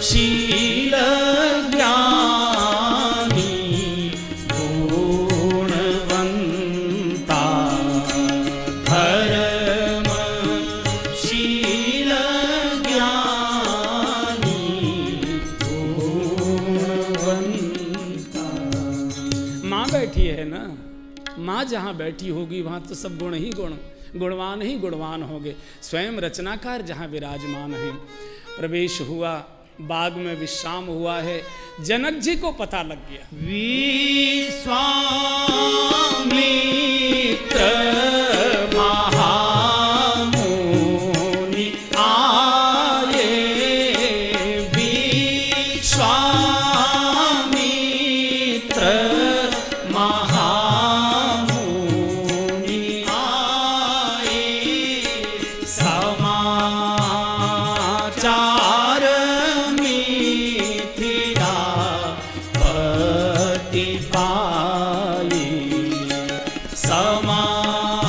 शील ज्ञानी गुणवंता धर्म शील ज्ञानी गुणवंता। माँ बैठी है ना, माँ जहाँ बैठी होगी वहाँ तो सब गुण ही गुणवान ही गुणवान होंगे। स्वयं रचनाकार जहाँ विराजमान है। प्रवेश हुआ, बाग में विश्राम हुआ है। जनक जी को पता लग गया विश्वामित्र महामुनि आए, विश्वामित्र महामुनि आए, समाचार मिथिलापति पाए, समाचार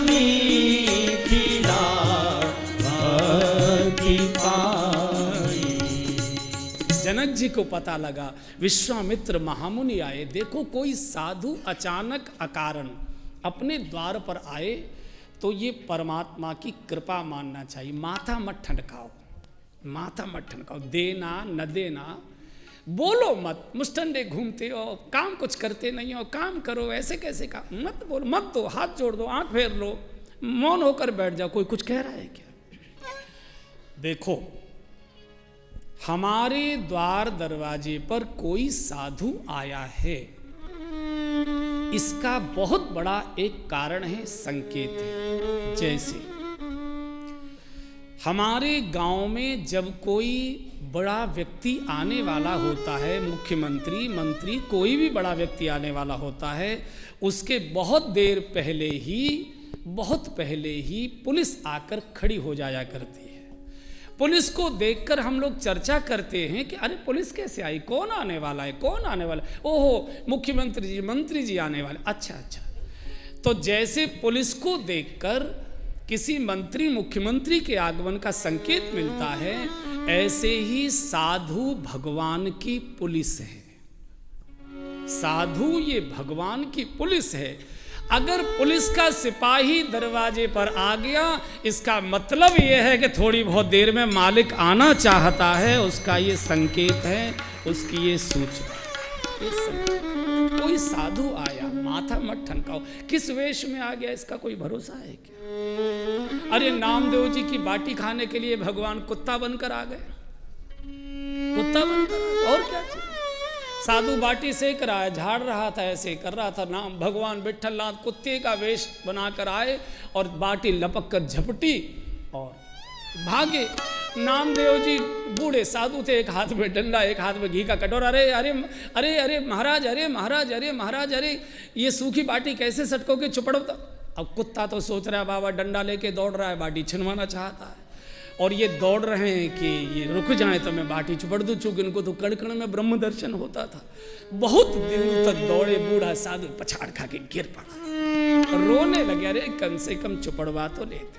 मिथिलापति पाए। जनक जी को पता लगा विश्वामित्र महामुनि आए। देखो, कोई साधु अचानक अकारण अपने द्वार पर आए तो ये परमात्मा की कृपा मानना चाहिए। माथा मत ठनकाओ, माथा मत ठनकाओ, देना न देना, बोलो मत। मुस्टंडे घूमते हो, काम कुछ करते नहीं हो, काम करो, ऐसे कैसे काम, मत बोलो, मत दो, हाथ जोड़ दो, आंख फेर लो, मौन होकर बैठ जाओ। कोई कुछ कह रहा है क्या? देखो, हमारे द्वार दरवाजे पर कोई साधु आया है, इसका बहुत बड़ा एक कारण है, संकेत है। जैसे हमारे गांव में जब कोई बड़ा व्यक्ति आने वाला होता है, मुख्यमंत्री, मंत्री, कोई भी बड़ा व्यक्ति आने वाला होता है, उसके बहुत पहले ही पुलिस आकर खड़ी हो जाया करती है। पुलिस को देखकर हम लोग चर्चा करते हैं कि अरे पुलिस कैसे आई, कौन आने वाला है, कौन आने वाला है, ओहो मुख्यमंत्री जी, मंत्री जी आने वाले, अच्छा अच्छा। तो जैसे पुलिस को देखकर किसी मंत्री मुख्यमंत्री के आगमन का संकेत मिलता है, ऐसे ही साधु भगवान की पुलिस है। साधु ये भगवान की पुलिस है। अगर पुलिस का सिपाही दरवाजे पर आ गया, इसका मतलब यह है कि थोड़ी बहुत देर में मालिक आना चाहता है, उसका ये संकेत है, उसकी ये सूचना। कोई साधु आया, माथा मत ठनकाओ। किस वेश में आ गया इसका कोई भरोसा है क्या? अरे नामदेव जी की बाटी खाने के लिए भगवान कुत्ता बनकर आ गए, कुत्ता बनकर, और क्या चाहिए? साधु बाटी सेक रहा है, झाड़ रहा था, ऐसे कर रहा था, नाम भगवान विठलनाथ कुत्ते का वेश बनाकर आए और बाटी लपक कर झपटी और भागे। नामदेव जी बूढ़े साधु थे, एक हाथ में डंडा, एक हाथ में घी का कटोरा। अरे अरे अरे अरे महाराज, अरे महाराज, अरे महाराज, अरे ये सूखी बाटी कैसे सटकोगे, चुपड़ो। अब कुत्ता तो सोच रहा है बाबा डंडा लेके दौड़ रहा है, बाटी छिनवाना चाहता है, और ये दौड़ रहे हैं कि ये रुक जाए तो मैं बाटी चुपड़ दूं, चूंकि इनको तो कण कण में ब्रह्म दर्शन होता था। बहुत दिन तक दौड़े, बूढ़ा साधु पछाड़ खा के गिर पड़ा, रोने लगे, अरे कम से कम चुपड़वा तो लेते।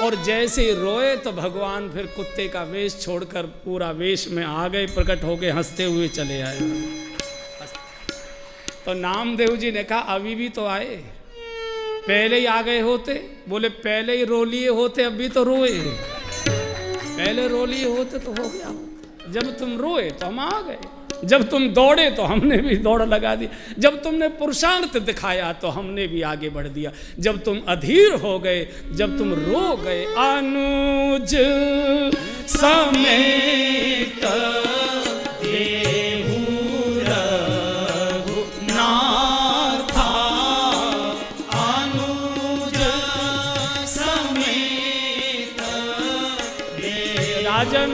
और जैसे रोए तो भगवान फिर कुत्ते का वेश छोड़कर पूरा वेश में आ गए, प्रकट होके हंसते हुए चले आए। तो नामदेव जी ने कहा अभी भी तो आए, पहले ही आ गए होते। बोले पहले ही रो लिए होते, अभी तो रोए। पहले रो लिए होते तो हो गया होता। जब तुम रोए तो हम आ गए, जब तुम दौड़े तो हमने भी दौड़ लगा दी, जब तुमने पुरुषार्थ दिखाया तो हमने भी आगे बढ़ दिया, जब तुम अधीर हो गए, जब तुम रो गए। अनुज समेत देहु रघुनाथा, अनुज समेत राजन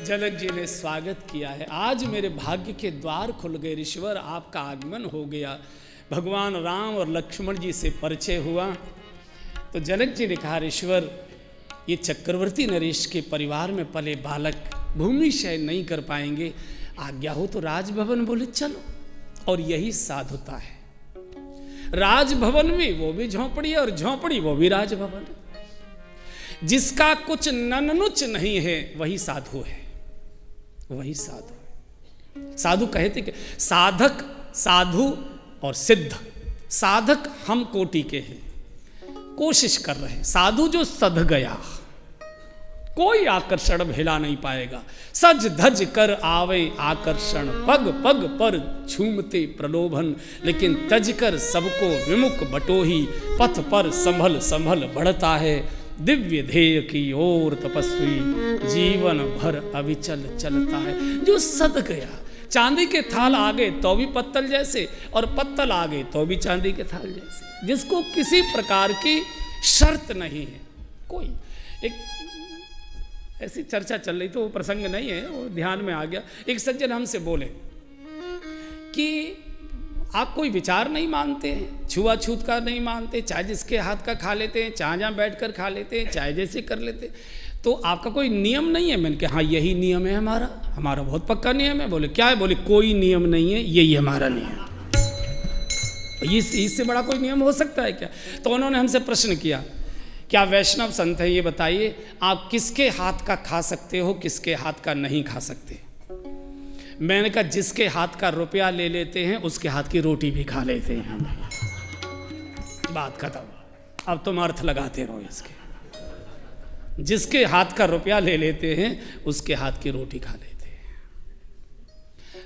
जनक जी ने स्वागत किया है। आज मेरे भाग्य के द्वार खुल गए ऋषिवर, आपका आगमन हो गया। भगवान राम और लक्ष्मण जी से परिचय हुआ। तो जनक जी ने कहा, ऋषिवर ये चक्रवर्ती नरेश के परिवार में पले बालक भूमि शयन नहीं कर पाएंगे, आज्ञा हो तो राजभवन। बोले चलो। और यही साधुता है। राजभवन में वो भी झोंपड़ी और झोंपड़ी वो भी राजभवन। जिसका कुछ नन्नुच नहीं है वही साधु है, वही साधु है। साधु कहते कि साधक, साधु और सिद्ध। साधक हम कोटि के हैं, कोशिश कर रहे हैं। साधु जो सध गया, कोई आकर्षण भेला नहीं पाएगा। सज धज कर आवे आकर्षण, पग पग पर झूमते प्रलोभन। लेकिन तज कर सबको विमुख बटोही, पथ पर संभल संभल बढ़ता है। दिव्य ध्येय की ओर तपस्वी, जीवन भर अविचल चलता है। जो सद गया, चांदी के थाल आ गए तो भी पत्तल जैसे, और पत्तल आ गए तो भी चांदी के थाल जैसे। जिसको किसी प्रकार की शर्त नहीं है। कोई एक ऐसी चर्चा चल रही, तो वो प्रसंग नहीं है, वो ध्यान में आ गया। एक सज्जन हमसे बोले कि आप कोई विचार नहीं मानते हैं, छुआछूत का नहीं मानते, चाहे जिसके हाथ का खा लेते हैं, चाहे जहाँ बैठकर खा लेते हैं, चाहे जैसे कर लेते हैं, तो आपका कोई नियम नहीं है। मैंने कहा हाँ यही नियम है हमारा, हमारा बहुत पक्का नियम है। बोले क्या है? बोले कोई नियम नहीं है, यही हमारा नियम। इससे बड़ा कोई नियम हो सकता है क्या? तो उन्होंने हमसे प्रश्न किया, क्या वैष्णव संत है, ये बताइए आप किसके हाथ का खा सकते हो, किसके हाथ का नहीं खा सकते? मैंने कहा जिसके हाथ का रुपया ले लेते हैं उसके हाथ की रोटी भी खा लेते हैं हम। बात खत्म। अब तुम अर्थ लगाते रहो इसके। जिसके हाथ का रुपया ले लेते हैं उसके हाथ की रोटी खा लेते हैं।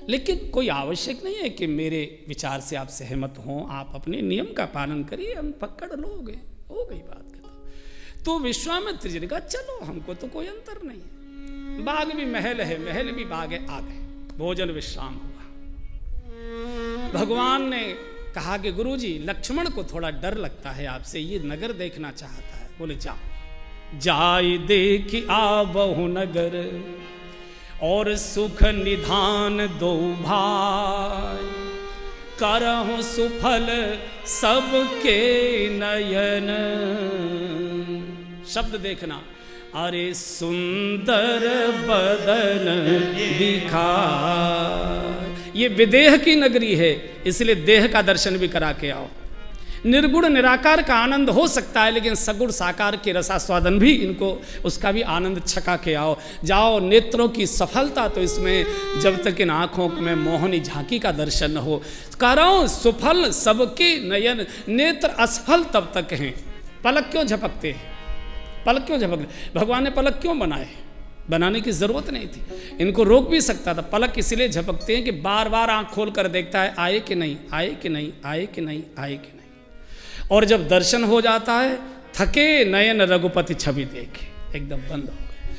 लेकिन कोई आवश्यक नहीं है कि मेरे विचार से आप सहमत हों, आप अपने नियम का पालन करिए, हम पकड़ लोगे, हो गई बात। तो विश्वामित्र जी ने कहा चलो, हमको तो कोई अंतर नहीं है। बाग भी महल है, महल भी बाग है। आ गए, भोजन विश्राम हुआ। भगवान ने कहा कि गुरुजी लक्ष्मण को थोड़ा डर लगता है आपसे, ये नगर देखना चाहता है। बोले जाओ। जाय देखि आबहु नगर, और सुख निधान दो भाई। करहु सुफल सबके नयन। शब्द देखना, अरे सुंदर बदन दिखा। ये विदेह की नगरी है, इसलिए देह का दर्शन भी करा के आओ। निर्गुण निराकार का आनंद हो सकता है, लेकिन सगुण साकार के रसास्वादन भी इनको, उसका भी आनंद छका के आओ। जाओ। नेत्रों की सफलता तो इसमें, जब तक इन आँखों में मोहनी झांकी का दर्शन न हो। कराओ सुफल सबके नयन। नेत्र असफल तब तक हैं। पलक क्यों झपकते हैं? पलक क्यों झपकते? भगवान ने पलक क्यों बनाए? बनाने की जरूरत नहीं थी, इनको रोक भी सकता था। पलक इसलिए झपकते हैं कि बार बार आँख खोल कर देखता है, आए कि नहीं, आए कि नहीं, आए कि नहीं, आए कि नहीं। और जब दर्शन हो जाता है, थके नयन रघुपति छवि देखे, एकदम बंद हो गए।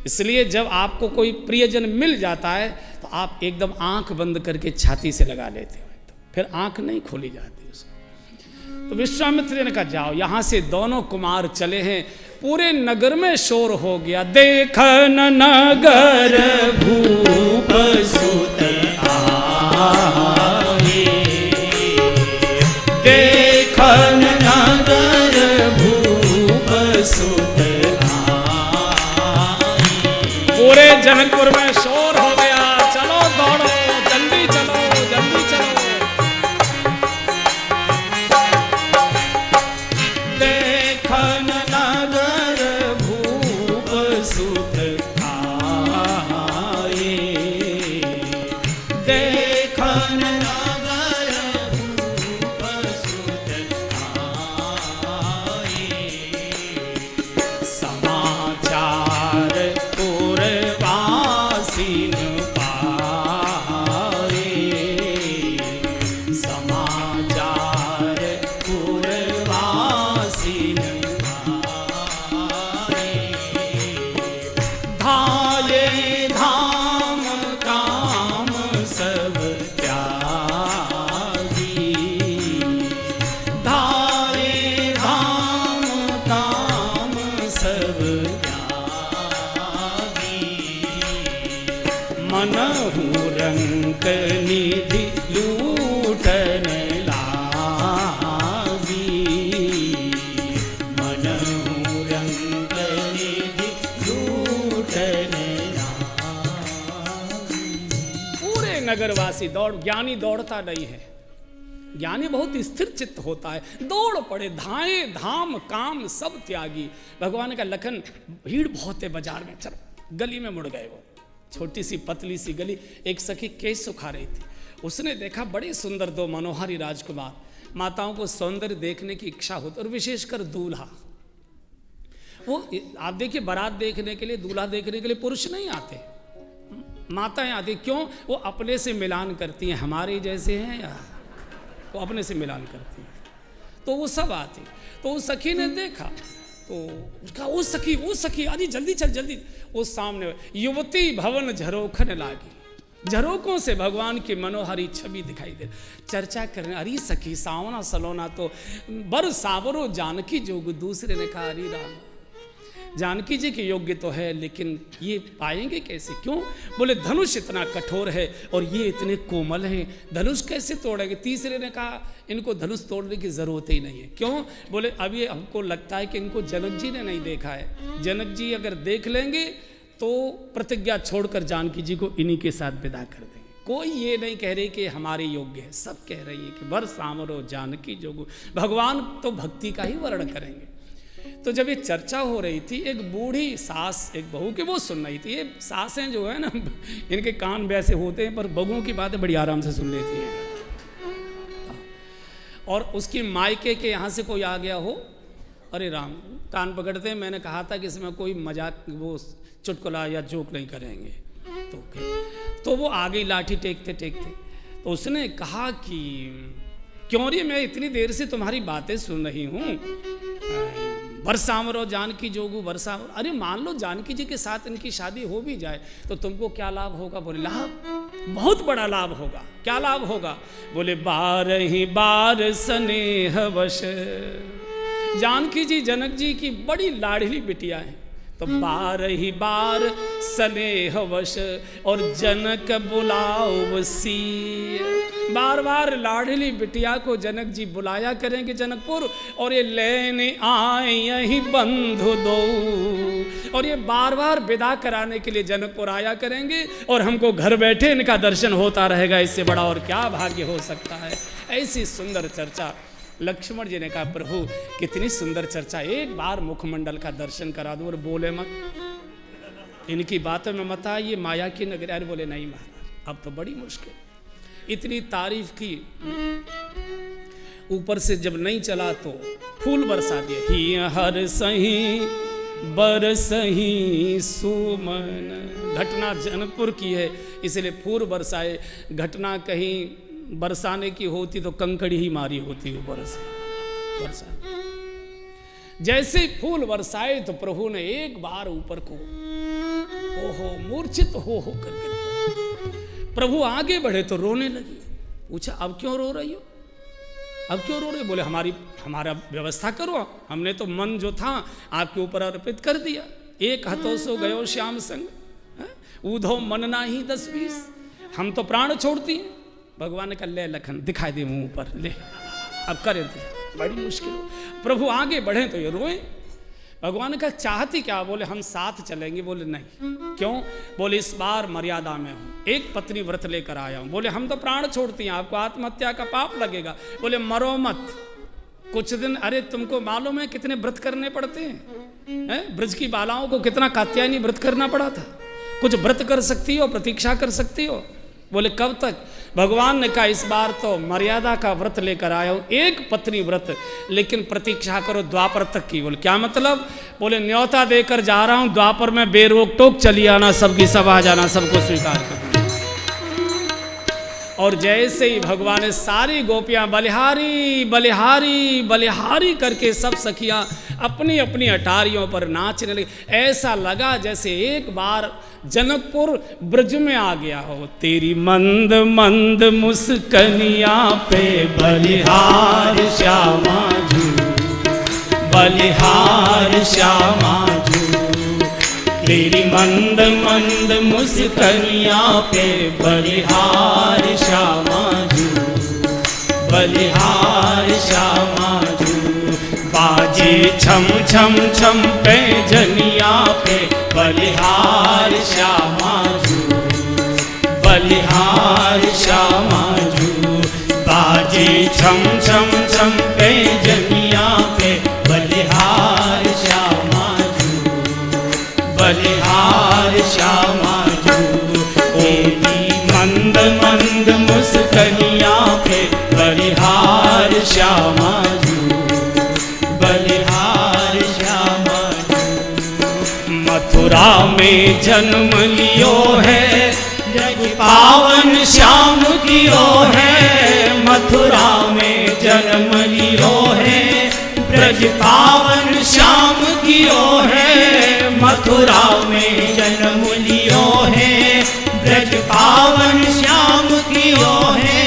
इसलिए जब आपको कोई प्रियजन मिल जाता है तो आप एकदम आंख बंद करके छाती से लगा लेते हो, फिर आंख नहीं खोली जाती उसको। तो विश्वामित्र ने कहा जाओ। यहाँ से दोनों कुमार चले हैं। पूरे नगर में शोर हो गया, देखन नगर भूप सुत आए। देखन नगर भूप सुत आए। पूरे जनकपुर में शोर हो गया, चलो दौड़ो, जल्दी चलो, जल्दी चलो। देखन नगर भूप सुत आए। मनहु रंक निधि लूटन लागी, मनहु रंक निधि लूटन लागी। पूरे नगरवासी दौड़, ज्ञानी दौड़ता नहीं है, ज्ञानी बहुत स्थिर चित्त होता है, दौड़ पड़े, धाए धाम काम सब त्यागी। भगवान का लखन, भीड़ बहुत है बाजार में, चल गली में मुड़ गए। वो छोटी सी पतली सी गली, एक सखी केस सुखा रही थी, उसने देखा बड़े सुंदर दो मनोहारी राजकुमार। माताओं को सौंदर्य देखने की इच्छा होती, और विशेषकर दूल्हा। वो आप देखिए, बारात देखने के लिए, दूल्हा देखने के लिए पुरुष नहीं आते, माताएं आती। क्यों? वो अपने से मिलान करती हैं, हमारे जैसे हैं या वो अपने से मिलान करती है, तो वो सब आती। तो उस सखी ने देखा, तो उसका वो सखी अरे जल्दी चल जल्दी। उस सामने युवती भवन झरोखन लागी, झरोकों से भगवान की मनोहरी छवि दिखाई दे। चर्चा करने, अरे सखी सावना सलोना तो बर सावरो जानकी जोग। दूसरे ने कहा, अरे राम, जानकी जी के योग्य तो है, लेकिन ये पाएंगे कैसे? क्यों? बोले धनुष इतना कठोर है और ये इतने कोमल हैं, धनुष कैसे तोड़ेंगे? तीसरे ने कहा, इनको धनुष तोड़ने की जरूरत ही नहीं है। क्यों? बोले अब ये हमको लगता है कि इनको जनक जी ने नहीं देखा है, जनक जी अगर देख लेंगे तो प्रतिज्ञा छोड़कर जानकी जी को इन्हीं के साथ विदा कर देंगे। कोई ये नहीं कह रही कि हमारे योग्य है, सब कह रही है कि बर सामरो जानकी जोगु। भगवान तो भक्ति का ही वर्णन करेंगे। तो जब ये चर्चा हो रही थी, एक बूढ़ी सास एक बहू के वो सुन रही थी। ये सासें जो है ना, इनके कान वैसे होते हैं, पर बहुओं की बातें बड़ी आराम से सुन लेती हैं। और उसकी मायके के यहाँ से कोई आ गया हो, अरे राम, कान पकड़ते हैं। मैंने कहा था कि इसमें कोई मजाक, वो चुटकुला या जोक नहीं करेंगे। तो वो आ गई लाठी टेकते टेकते। तो उसने कहा कि क्यों रे, मैं इतनी देर से तुम्हारी बातें सुन रही हूँ, बरसामरो जानकी जोगू बरसामरो। अरे मान लो जानकी जी के साथ इनकी शादी हो भी जाए तो तुमको क्या लाभ होगा? बोले लाभ, बहुत बड़ा लाभ होगा। क्या लाभ होगा? बोले 12 बार स्नेह वश। जानकी जी जनक जी की बड़ी लाडली बिटिया है, तो 12 बार स्नेह वश और जनक बुलाओ वसी। बार बार लाडली बिटिया को जनक जी बुलाया करेंगे जनकपुर, और ये लेने आए यही बंधु दो, और ये बार बार विदा कराने के लिए जनकपुर आया करेंगे, और हमको घर बैठे इनका दर्शन होता रहेगा। इससे बड़ा और क्या भाग्य हो सकता है? ऐसी सुंदर चर्चा। लक्ष्मण जी ने कहा, प्रभु कितनी सुंदर चर्चा, एक बार मुखमंडल का दर्शन करा दो और बोले मत, इनकी बातों में मत आइए, माया की नगरी। अरे बोले नहीं महाराज, अब तो बड़ी मुश्किल। इतनी तारीफ की, ऊपर से जब नहीं चला तो फूल बरसा दिए। ही हर सही बरसही सुमन। घटना जनकपुर की है, इसलिए फूल बरसाए। घटना कहीं बरसाने की होती तो कंकड़ी ही मारी होती ऊपर से बरसा। जैसे फूल बरसाए तो प्रभु ने एक बार ऊपर को ओहो मूर्छित हो करके प्रभु आगे बढ़े तो रोने लगी। पूछा, अब क्यों रो रही हो? अब क्यों रो रही? बोले हमारा व्यवस्था करो, हमने तो मन जो था आपके ऊपर अर्पित कर दिया। एक हथों सो गयो श्याम संग, ऊधो मन ना ही 10-20। हम तो प्राण छोड़ती हैं। भगवान ने कहा, ले लखन दिखाई दे मुंह पर, ले अब कर इंतजार। बड़ी मुश्किल हो। प्रभु आगे बढ़े तो ये रोए। भगवान ने कहा, चाहती क्या? बोले हम साथ चलेंगे। बोले नहीं। क्यों? बोले इस बार मर्यादा में हूँ, एक पत्नी व्रत लेकर आया हूँ। बोले हम तो प्राण छोड़ती हैं, आपको आत्महत्या का पाप लगेगा। बोले मरो मत, कुछ दिन। अरे तुमको मालूम है कितने व्रत करने पड़ते हैं? ब्रज की बालाओं को कितना कात्यायनी व्रत करना पड़ा था। कुछ व्रत कर सकती हो, प्रतीक्षा कर सकती हो? बोले कब तक? भगवान ने कहा, इस बार तो मर्यादा का व्रत लेकर आया हूं, एक पत्नी व्रत, लेकिन प्रतीक्षा करो द्वापर तक की। बोले क्या मतलब? बोले न्योता देकर जा रहा हूं, द्वापर में बेरोक टोक चली आना, सबकी सब आ जाना, सबको स्वीकार करना। और जैसे ही भगवान ने सारी गोपियां बलिहारी बलिहारी बलिहारी करके सब सखियां अपनी अपनी अटारियों पर नाचने लगी। ऐसा लगा जैसे एक बार जनकपुर ब्रज में आ गया हो। तेरी मंद मंद मुस्कनिया पे बलिहार श्यामा झू, बलिहार श्यामा झू, तेरी मंद मंद मुस्कनिया पे बलिहार श्यामा जू, बलिहार श्यामा जू। बाजे छम छम छम पे जनिया पे बलिहार श्यामा जू, बलिहार श्यामा जू। बाजे छम छम छम पे जनिया पे बलिहार श्यामा जू, बलिहार श्यामा जू। तेरी मंद मंद मुस्कनिया पे बलिहार श्यामा जू, बलिहार श्यामा जू। मथुरा में जन्म लियो है जग पावन श्याम कियो है, मथुरा में जन्म लियो है ब्रज पावन श्याम कियो है, मथुरा में जन्म लियो है ब्रज पावन श्याम कियो है।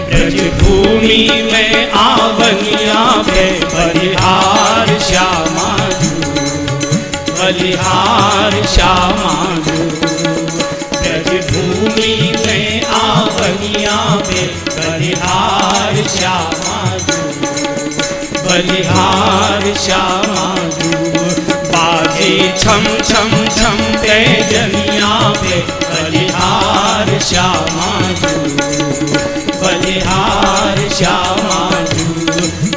ब्रज भूमि में आवनिया पे बलिहार श्यामा जू, बलिहार श्यामा जू। ब्रज भूमि में आवनिया पे बलिहार श्यामा जू, बलिहार श्यामा जू। बाजे छम छम छम पे जनिया पे बलिहार श्यामा जू, बलिहार श्यामा जू।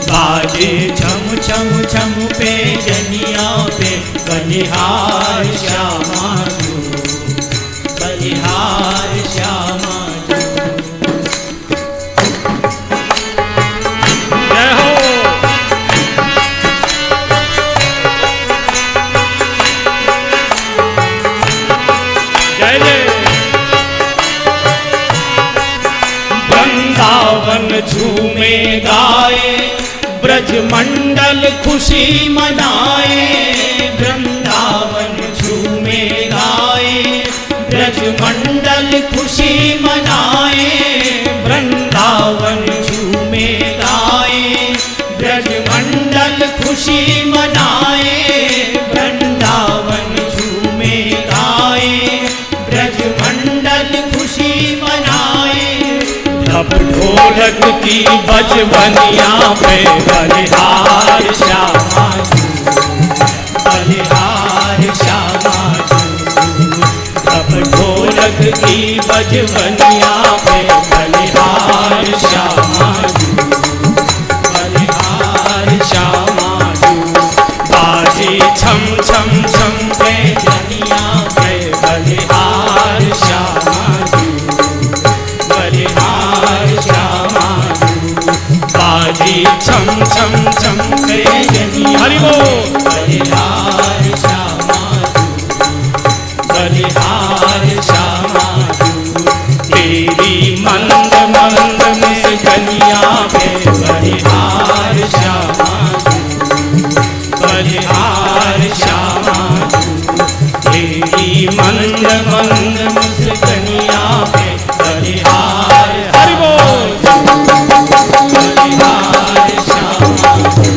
बाजे छम छम छम पे जनिया पे बलिहार श्यामा जू, बलिहार श्यामा जू। जय हो। जय जय। वृंदावन झूमे गाए ब्रज मंडल खुशी मनाए, वृंदावन झूमे गाए ब्रज मंडल खुशी मनाए, वृंदावन झूमे गाए ब्रज मंडल खुशी मनाए, वृंदावन झूमे गाए ब्रज मंडल खुशी मनाए। अब ढोलक की बजवनिया पे बलिहार श्यामा जू, बलिहार श्यामा जू। अब ढोलक की बजवनिया पे बलिहार श्यामा जू, बलिहार श्यामा जू। बाजे छम छम छम पे जनिया पे बलिहार श्यामा जू, बलिहार श्यामा जू। बाजे छम छम छम पे जनिया हरि बोल बलिहार श्यामा जू, बलिहार श्यामा जू। तेरी मंद मंद मुस्कनिया पे बलिहार श्यामा जू, बलिहार श्यामा जू। तेरी मंद मंद मुस्कनिया पे बलिहार हरि बोल बलिहार श्यामा जू।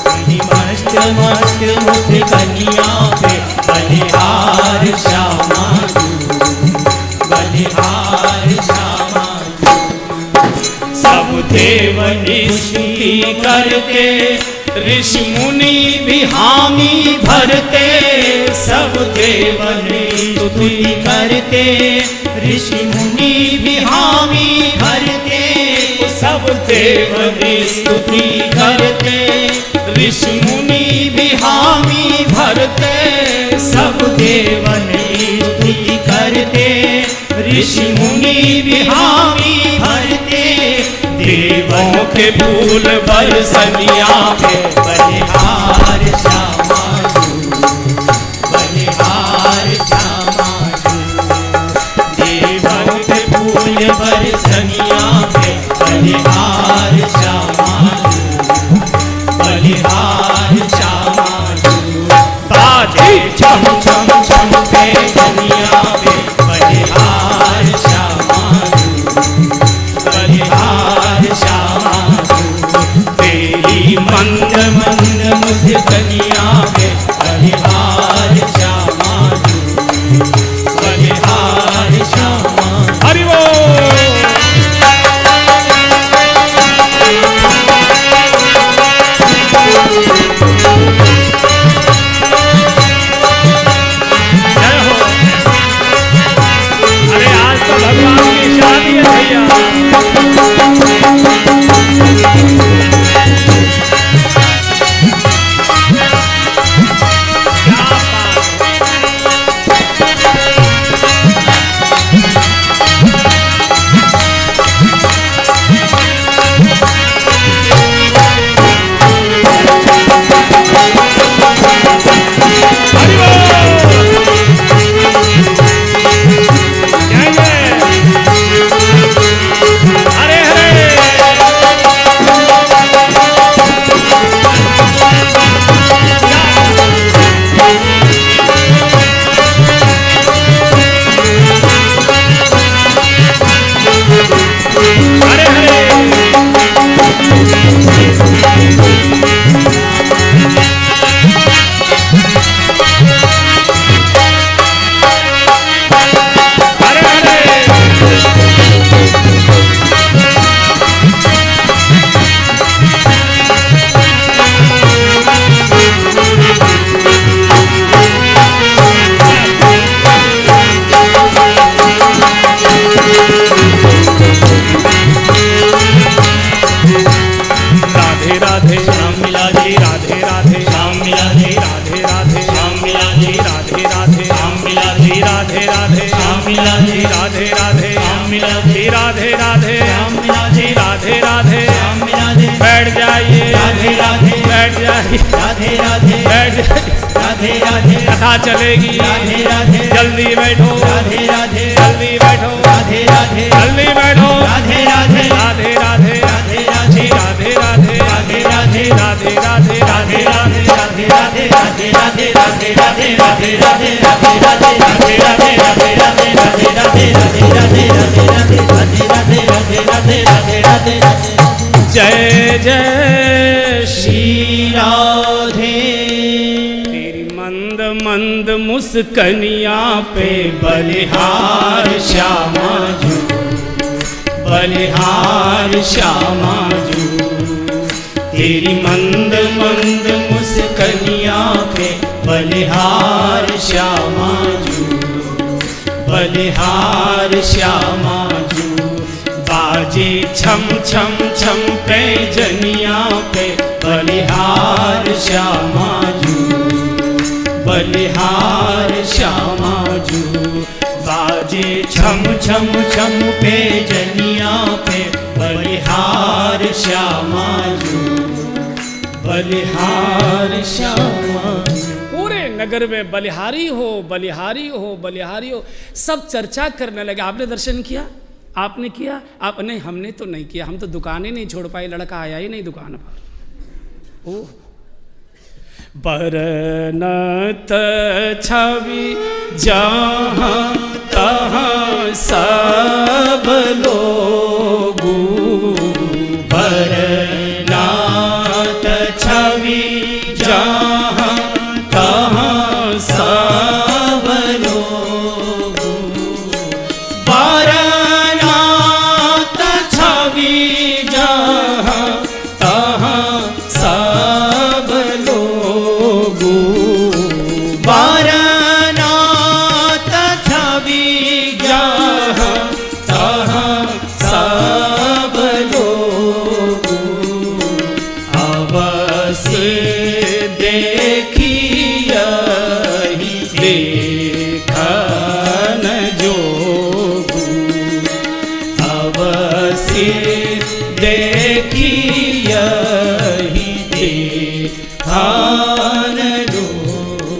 तेरी मस्त मस्त मुस्कनिया पे बलिहार श्यामा जू, बलिहार श्यामा जू। सब देव स्तुति करते ऋषि मुनि भी हामी भरते, सब देव स्तुति करते ऋषि मुनि भी हामी भरते, सब देव स्तुति करते ऋषि मुनि भी हामी भरते, सब देव स्तुति करते ऋषि मुनि भी हामी भरते। देवों के फूल बरसनिया पे बलिहार श्यामा जू, बलिहार श्यामा जू। देवों के फूल बरसनिया पे बलिहार श्यामा जू, बलिहार श्यामा जू। बाजे छम छम छम पे जनिया पे बलिहार श्यामा जू, बलिहार श्यामा जू। तेरी मंद मंद मुस्कनिया पे बलिहार श्यामा मिला दे, राधे राधे श्याम मिला दे, राधे राधे श्याम मिला दे, राधे राधे श्याम मिला दे, बैठ जाइए राधे राधे, बैठ जाइए राधे राधे, बैठ जाइए राधे राधे, कथा चलेगी राधे राधे, जल्दी बैठो राधे राधे, जल्दी बैठो राधे राधे, जल्दी बैठो राधे राधे, राधे राधे राधे राधे, राधे राधे राधे राधे, राधे राधे राधे राधे राधे राधे, राधे राधे, राधे राधे, राधे राधे, राधे राधे, राधे राधे, राधे राधे, राधे राधे, राधे राधे, राधे राधे, राधे राधे, राधे राधे, राधे राधे, जय जय श्री राधे। तेरी मंद मंद मुस्कनिया पे बलिहार श्यामा जू, बलिहार श्यामा जू, तेरी मंद मंद मुस्कनिया पे बलिहार श्यामा जू, बलिहार श्यामा जू, बाजे छम छम छम पे जनिया पे बलिहार श्यामा जू, बलिहार श्यामा जू, बाजे छम छम छम पे जनिया पे बलिहार श्यामा जू, बलिहार श्यामा जू। पूरे नगर में बलिहारी हो बलिहारी हो बलिहारी हो, सब चर्चा करने लगे। आपने दर्शन किया? आपने किया? आप नहीं, हमने तो नहीं किया, हम तो दुकानें नहीं छोड़ पाए, लड़का आया ही नहीं दुकान पर। ओह, बरनत छवि जहाँ तहाँ सब लोग, बरनात छवि जहाँ तहाँ सब लोग, बरनात छवि जहाँ तहाँ सब लोग, बरनात छवि जहाँ तहाँ सब लोग, अवश्य देखिए देखन जोगु, अवश्य देखिए देखन जोगु।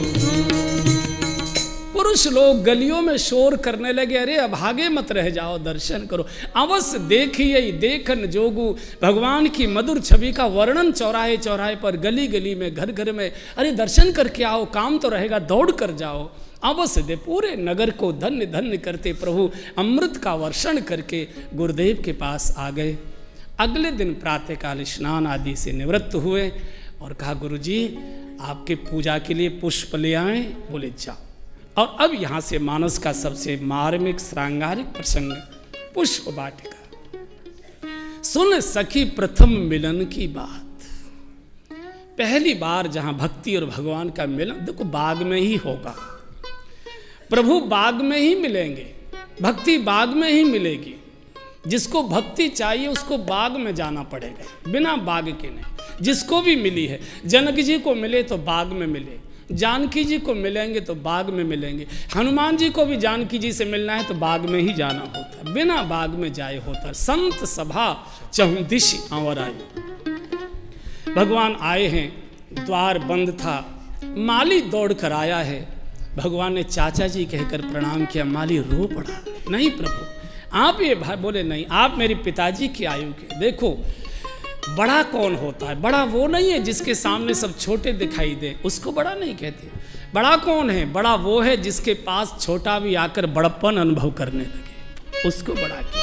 पुरुष लोग गलियों में शोर करने लगे, अरे अभागे मत रह जाओ, दर्शन करो। अवश्य देखिए देखन जोगु, भगवान की मधुर छवि का वर्णन चौराहे चौराहे पर, गली गली में, घर घर में, अरे दर्शन करके आओ, काम तो रहेगा, दौड़ कर जाओ। अवश्य दे, पूरे नगर को धन्य धन्य करते प्रभु अमृत का वर्षण करके गुरुदेव के पास आ गए। अगले दिन प्रातःकाल स्नान आदि से निवृत्त हुए और कहा, गुरुजी आपके पूजा के लिए पुष्प ले आए। बोले जाओ। और अब यहाँ से मानस का सबसे मार्मिक श्रृंगारिक प्रसंग, पुष्प वाटिका। सुन सखी प्रथम मिलन की बात। पहली बार जहाँ भक्ति और भगवान का मिलन, देखो बाग में ही होगा, प्रभु बाग में ही मिलेंगे, भक्ति बाग में ही मिलेगी। जिसको भक्ति चाहिए उसको बाग में जाना पड़ेगा, बिना बाग के नहीं। जिसको भी मिली है, जनक जी को मिले तो बाग में मिले, जानकी जी को मिलेंगे तो बाग में मिलेंगे, हनुमान जी को भी जानकी जी से मिलना है तो बाग में ही जाना होता है, बिना बाग में जाए होता। संत सभा चहुदिश आवर आए। भगवान आए हैं, द्वार बंद था, माली दौड़ कर आया है। भगवान ने चाचा जी कहकर प्रणाम किया। माली रो पड़ा, नहीं प्रभु आप ये बोले नहीं, आप मेरे पिताजी की आयु के। देखो बड़ा कौन होता है? बड़ा वो नहीं है जिसके सामने सब छोटे दिखाई दे, उसको बड़ा नहीं कहते। बड़ा कौन है? बड़ा वो है जिसके पास छोटा भी आकर बड़प्पन अनुभव करने लगे, उसको बड़ा कहते।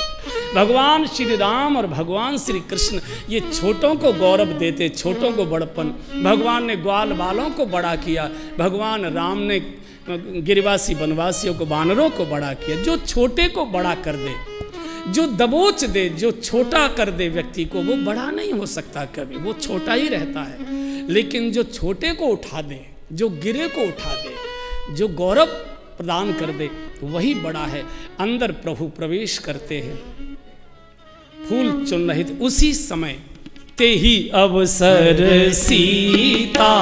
भगवान श्री राम और भगवान श्री कृष्ण ये छोटों को गौरव देते, छोटों को बड़प्पन। भगवान ने ग्वाल बालों को बड़ा किया, भगवान राम ने गिरिवासी वनवासियों को, वानरों को बड़ा किया। जो छोटे को बड़ा कर दे, जो दबोच दे, जो छोटा कर दे व्यक्ति को, वो बड़ा नहीं हो सकता कभी, वो छोटा ही रहता है। लेकिन जो छोटे को उठा दे, जो गिरे को उठा दे, जो गौरव प्रदान कर दे, वही बड़ा है। अंदर प्रभु प्रवेश करते हैं, फूल चुन रहे थे, उसी समय ते ही अवसर सीता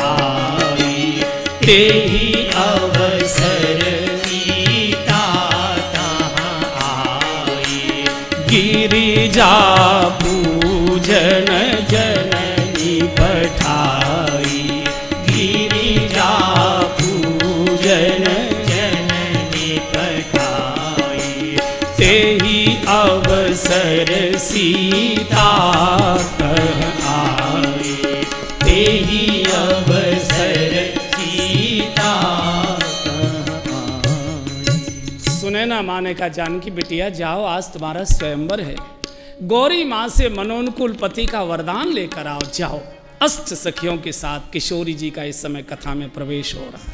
आई, ते ही अवसर सीता गिरिजा पूजन जननी पठाई, गिरिजा पूजन जननी पठाई, तेहि अवसर सीता कह आई, तेहि अवसर सीता कह आई। सुनैना माँ ने कहा जानकी बिटिया जाओ, आज तुम्हारा स्वयंवर है, गौरी माँ से मनोनुकूल पति का वरदान लेकर आओ, जाओ। अष्ट सखियों के साथ किशोरी जी का इस समय कथा में प्रवेश हो रहा है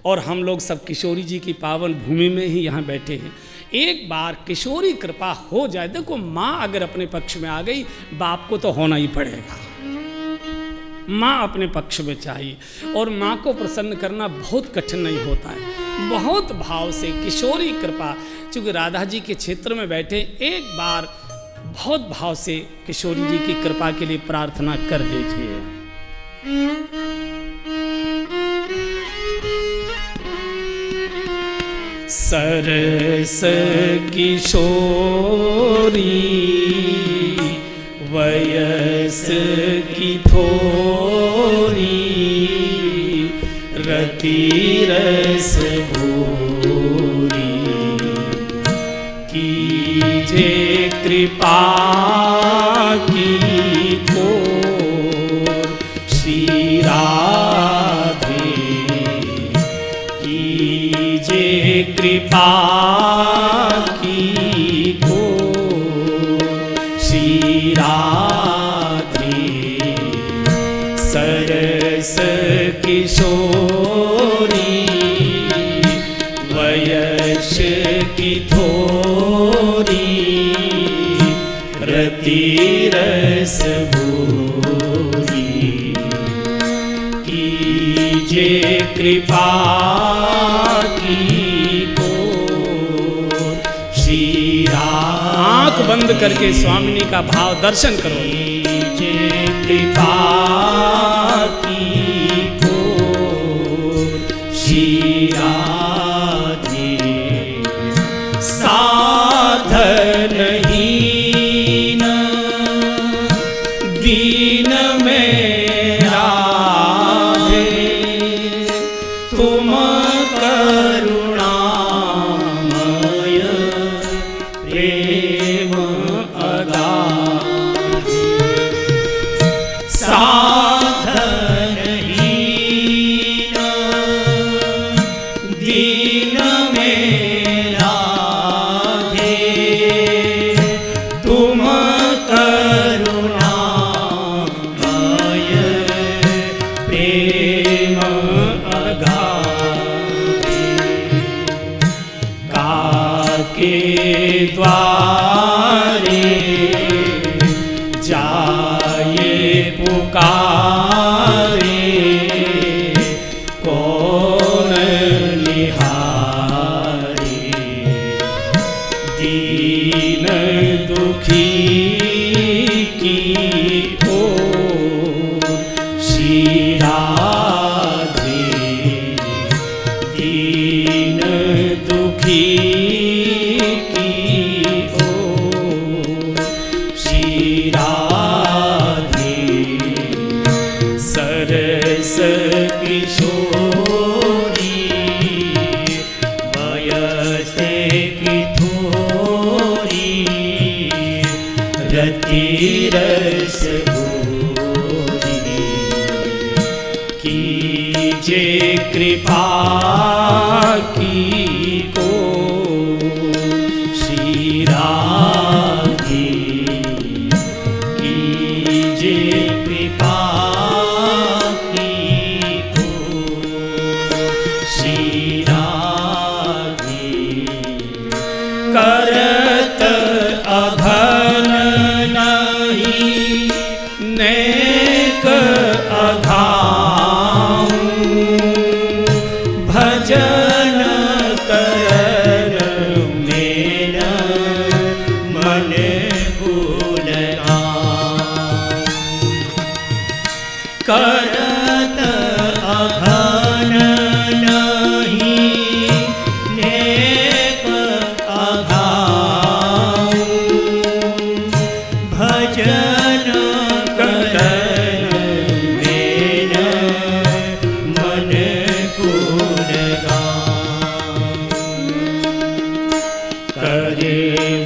और हम लोग सब किशोरी जी की पावन भूमि में ही यहाँ बैठे हैं। एक बार किशोरी कृपा हो जाए, देखो माँ अगर अपने पक्ष में आ गई, बाप को तो होना ही पड़ेगा। माँ अपने पक्ष में चाहिए और माँ को प्रसन्न करना बहुत कठिन नहीं होता है। बहुत भाव से किशोरी कृपा, चूँकि राधा जी के क्षेत्र में बैठे, एक बार बहुत भाव से किशोरी जी की कृपा के लिए प्रार्थना कर लीजिए। सरस किशोरी वयस की थोरी, रति रस भूरी, कीजे कृपा की घोर श्री राधे, कीजे कृपा की घोर श्री राधे। सरस किशोरी वयस की थोरी, रति रस भूरी, कीजे कृपा की घोर श्री राधे। आंख बंद करके स्वामिनी का भाव दर्शन करो। कीजे कृपा की घोर श्री राधे, साधनहीन दीन में राधे, तुम करुणामय प्रेम अगाधे, साधनहीन दीन में राधे, तुम करुणामय प्रेम अगाधे। काके द्वारे जाए पुकारे, कौन निहारे, दीन दुखी की ओर श्री राधे, दीन दुखी की ओर श्री राधे। सरस किशोरी वयस की थोरी, रति रस भूरी, कीजे कृपा की को श्री राधे, कीजे कृपा की को श्री राधे। करत अघन नहीं नेक अघाऊं, भजन कर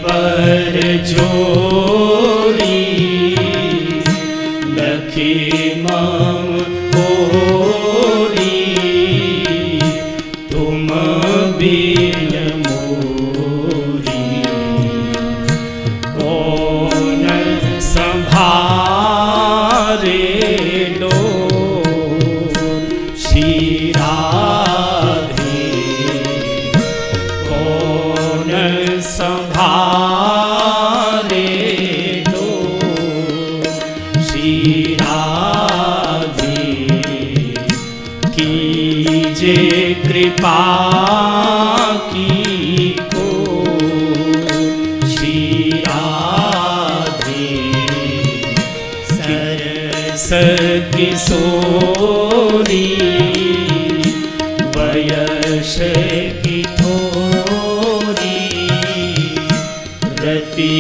बर जोरी लखी मम ओरी तुम बिन मोरी कौन संभारे डोर श्री राधे कौन संभारे डोर श्री राधे कीजे कृपा की को श्री राधे सरस किशोरी वयस की थोरी रति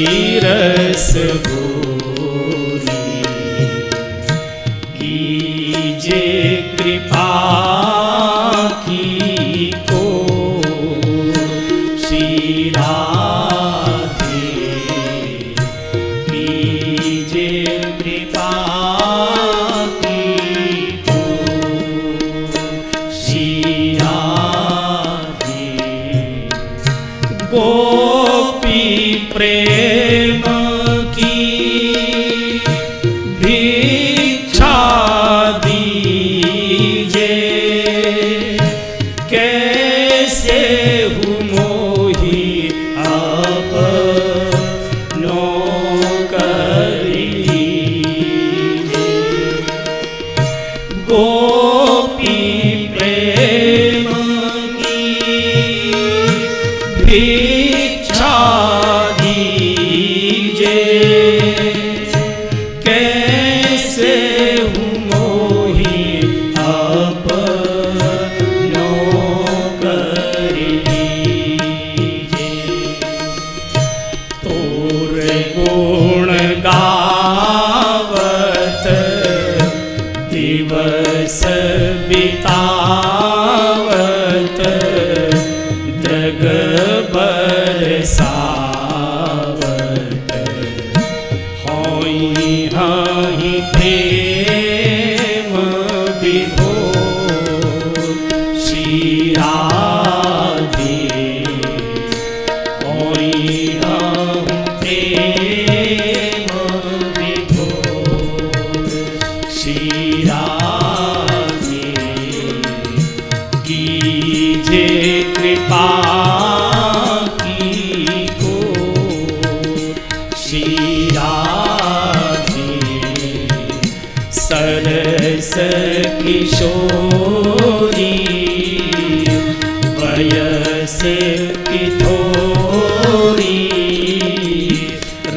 रस गोरी कीजे कृपा की को श्री राधे कीजे कृपा की को श्री राधे गोपी प्रेम की भिक्षा दीजे कैसे हूँ मोही अपनो कर लीजे गोपी प्रेम की भिक्षा दीजे कैसे हूँ मोही अपनो कर लीजे तोर गुण गावत दिवस बितावत दृग बरसावत होई हाहि प्रेम विभोर श्री राधे होई हाहि प्रेम विभोर श्री राधे कीजे कृपा की को श्री राधे सरस किशोरी वयस की थोरी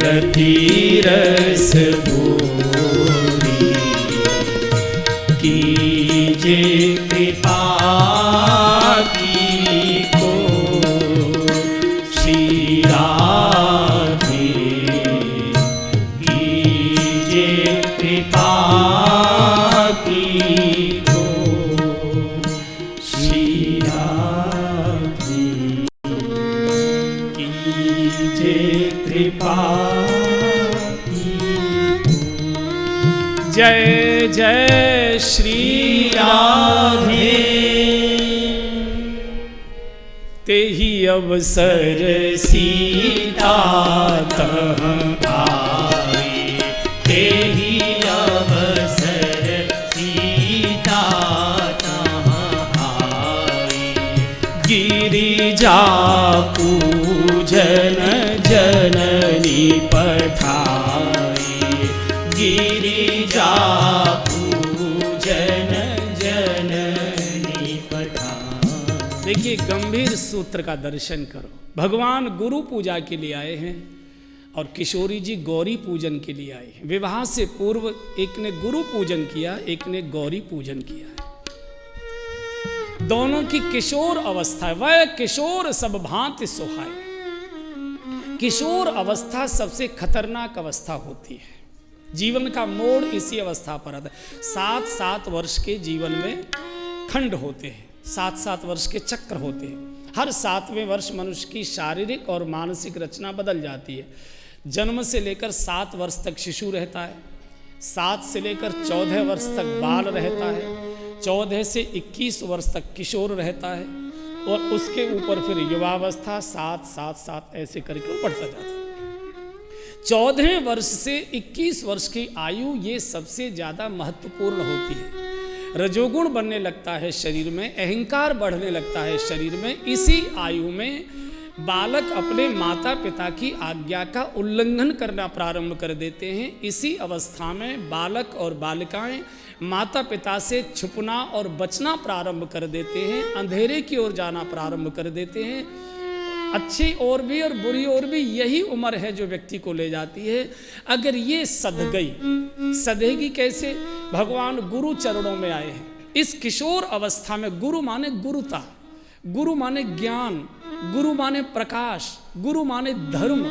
रति रस गोरी कीजे कृपा की को श्री राधे कीजे कृपा की को श्री राधे कीजे कृपा की को। जय जय श्री राधे तेहि अवसर सीता तह आई तेहि अवसर सीता तह आई गिरिजा पूजन जननी पठाई गिरिजा पूजन जननी पठाई। देखिए गंभीर सूत्र का दर्शन करो। भगवान गुरु पूजा के लिए आए हैं और किशोरी जी गौरी पूजन के लिए आए हैं। विवाह से पूर्व एक ने गुरु पूजन किया, एक ने गौरी पूजन किया है। दोनों की किशोर अवस्था है। वह किशोर सब भांति सुहाए। किशोर अवस्था सबसे खतरनाक अवस्था होती है। जीवन का मोड़ इसी अवस्था पर आता है। 7-7 वर्ष के जीवन में खंड होते हैं, 7-7 वर्ष के चक्र होते हैं। हर 7वें वर्ष मनुष्य की शारीरिक और मानसिक रचना बदल जाती है। जन्म से लेकर 7 वर्ष तक शिशु रहता है, 7 से लेकर 14 वर्ष तक बाल रहता है, 14 से 21 वर्ष तक किशोर रहता है, और उसके ऊपर फिर युवावस्था 7 7 7 ऐसे करके बढ़ता जाता है। 14 वर्ष से 21 वर्ष की आयु ये सबसे ज़्यादा महत्वपूर्ण होती है। रजोगुण बनने लगता है शरीर में, अहंकार बढ़ने लगता है शरीर में। इसी आयु में बालक अपने माता पिता की आज्ञा का उल्लंघन करना प्रारंभ कर देते हैं। इसी अवस्था में बालक और बालिकाएं माता पिता से छुपना और बचना प्रारंभ कर देते हैं, अंधेरे की ओर जाना प्रारंभ कर देते हैं। अच्छी ओर भी और बुरी ओर भी यही उम्र है जो व्यक्ति को ले जाती है। अगर ये सध गई, सधेगी कैसे? भगवान गुरु चरणों में आए हैं। इस किशोर अवस्था में गुरु माने गुरुता, गुरु माने ज्ञान, गुरु माने प्रकाश, गुरु माने धर्म,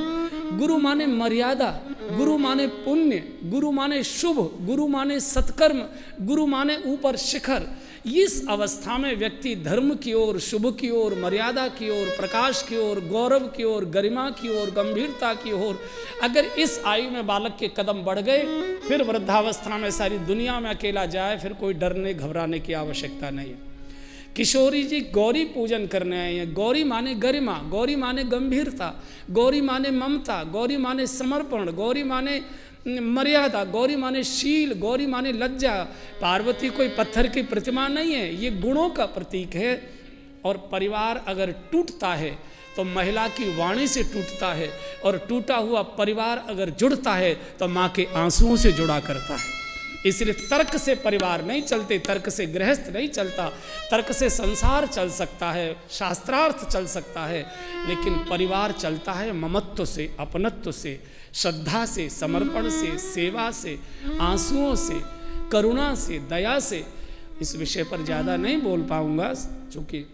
गुरु माने मर्यादा, गुरु माने पुण्य, गुरु माने शुभ, गुरु माने सत्कर्म, गुरु माने ऊपर शिखर। इस अवस्था में व्यक्ति धर्म की ओर, शुभ की ओर, मर्यादा की ओर, प्रकाश की ओर, गौरव की ओर, गरिमा की ओर, गंभीरता की ओर अगर इस आयु में बालक के कदम बढ़ गए, फिर वृद्धावस्था में सारी दुनिया में अकेला जाए, फिर कोई डरने घबराने की आवश्यकता नहीं है। किशोरी जी गौरी पूजन करने आए हैं। गौरी माने गरिमा, गौरी माने गंभीरता, गौरी माने ममता, गौरी माने समर्पण, गौरी माने मर्यादा, गौरी माने शील, गौरी माने लज्जा। पार्वती कोई पत्थर की प्रतिमा नहीं है, ये गुणों का प्रतीक है। और परिवार अगर टूटता है तो महिला की वाणी से टूटता है, और टूटा हुआ परिवार अगर जुड़ता है तो माँ के आंसुओं से जुड़ा करता है। इसलिए तर्क से परिवार नहीं चलते, तर्क से गृहस्थ नहीं चलता। तर्क से संसार चल सकता है, शास्त्रार्थ चल सकता है, लेकिन परिवार चलता है ममत्व से, अपनत्व से, श्रद्धा से, समर्पण से, सेवा से, आंसुओं से, करुणा से, दया से। इस विषय पर ज़्यादा नहीं बोल पाऊंगा चूँकि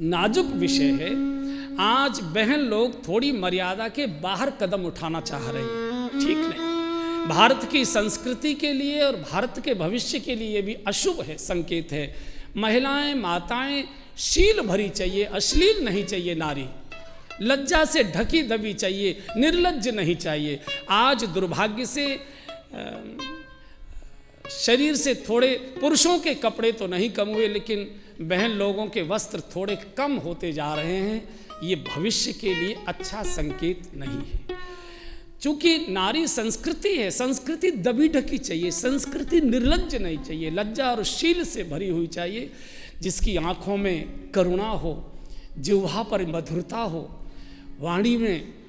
नाजुक विषय है। आज बहन लोग थोड़ी मर्यादा के बाहर कदम उठाना चाह रही हैं, ठीक नहीं। भारत की संस्कृति के लिए और भारत के भविष्य के लिए भी अशुभ है, संकेत है। महिलाएं, माताएं शील भरी चाहिए, अश्लील नहीं चाहिए नारी। लज्जा से ढकी दबी चाहिए, निर्लज्ज नहीं चाहिए। आज दुर्भाग्य से शरीर से थोड़े पुरुषों के कपड़े तो नहीं कम हुए, लेकिन बहन लोगों के वस्त्र थोड़े कम होते जा रहे हैं। ये भविष्य के लिए अच्छा संकेत नहीं है। चूंकि नारी संस्कृति है, संस्कृति दबी ढकी चाहिए, संस्कृति निर्लज्ज नहीं चाहिए, लज्जा और शील से भरी हुई चाहिए, जिसकी आंखों में करुणा हो, जिह्वा पर मधुरता हो, वाणी में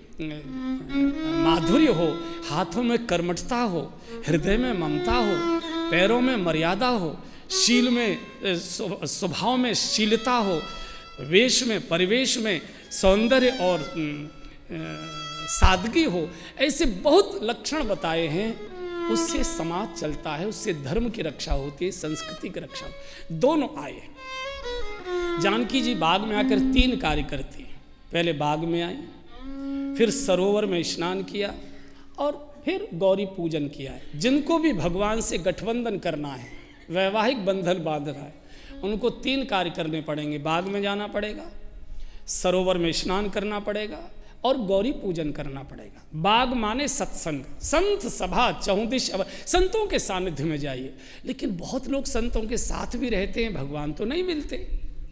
माधुर्य हो, हाथों में कर्मठता हो, हृदय में ममता हो, पैरों में मर्यादा हो, शील में, स्वभाव में शीलता हो, वेश में, परिवेश में सौंदर्य और सादगी हो। ऐसे बहुत लक्षण बताए हैं। उससे समाज चलता है, उससे धर्म की रक्षा होती है, संस्कृति की रक्षा होती है। दोनों आए। जानकी जी बाग में आकर 3 कार्य करती। पहले बाग में आई, फिर सरोवर में स्नान किया, और फिर गौरी पूजन किया है। जिनको भी भगवान से गठबंधन करना है, वैवाहिक बंधन बांधना है, उनको 3 कार्य करने पड़ेंगे। बाग में जाना पड़ेगा, सरोवर में स्नान करना पड़ेगा, और गौरी पूजन करना पड़ेगा। बाग माने सत्संग, संत सभा 34 संतों के सानिध्य में जाइए। लेकिन बहुत लोग संतों के साथ भी रहते हैं, भगवान तो नहीं मिलते।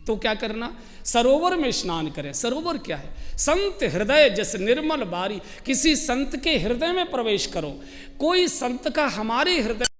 तो क्या करना? सरोवर में स्नान करें। सरोवर क्या है? संत हृदय जस निर्मल बारी। किसी संत के हृदय में प्रवेश करो। कोई संत का हमारे हृदय